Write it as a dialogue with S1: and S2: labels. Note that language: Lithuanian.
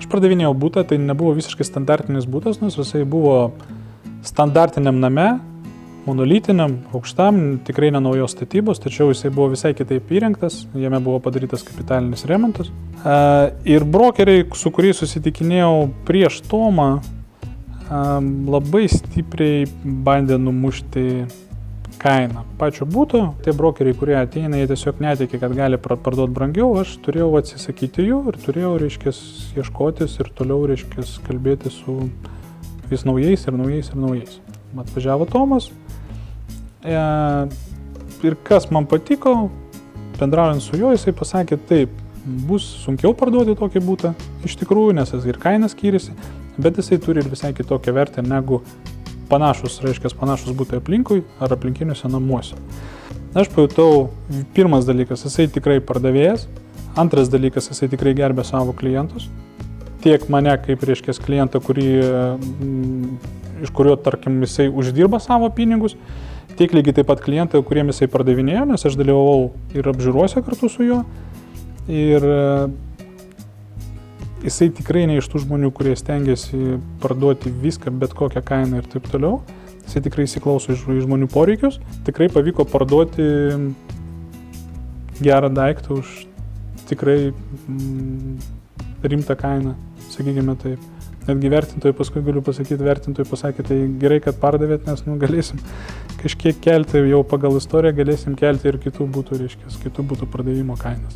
S1: Aš pardavinėjau butą, tai nebuvo visiškai standartinis butas, nes jisai buvo standartiniam name, monolitiniam, aukštam, tikrai ne naujos statybos, tačiau jisai buvo visai kitaip įrengtas, jame buvo padarytas kapitalinis remontas. Ir brokeriai, su kuriais susitikinėjau prieš Tomą, labai stipriai bandė numušti kainą pačio būto. Tie brokeriai, kurie ateina, jie tiesiog netikė, kad gali parduoti brangiau, aš turėjau atsisakyti jų ir turėjau, ieškotis ir toliau, kalbėti su vis naujais. Atvažiavo Tomas ir kas man patiko, bendraujant su juo, jisai pasakė, taip, bus sunkiau parduoti tokį būtą, iš tikrųjų, nes jis ir kaina skiriasi, bet jisai turi ir visai kitokią vertę negu panašus būtai aplinkui ar aplinkiniuose namuose. Aš pajutau, pirmas dalykas, jisai tikrai pardavėjas, antras dalykas, jisai tikrai gerbė savo klientus, tiek mane kaip klientą, iš kurio, tarkim, jisai uždirba savo pinigus, tiek lygiai taip pat klientą, kuriem jisai pardavinėjo, nes aš dalyvavau ir apžiūrose kartu su juo. Ir jisai tikrai ne iš tų žmonių, kurie stengiasi parduoti viską, bet kokią kainą ir taip toliau. Jisai tikrai įsiklauso į žmonių poreikius. Tikrai pavyko parduoti gerą daiktą už tikrai rimtą kainą, sakykime taip. Netgi vertintojai, paskui galiu pasakyti, vertintojai pasakė, tai gerai, kad pardavėt, nes galėsim kažkiek kelti, jau pagal istoriją galėsim kelti ir kitų būtų pardavimo kainas.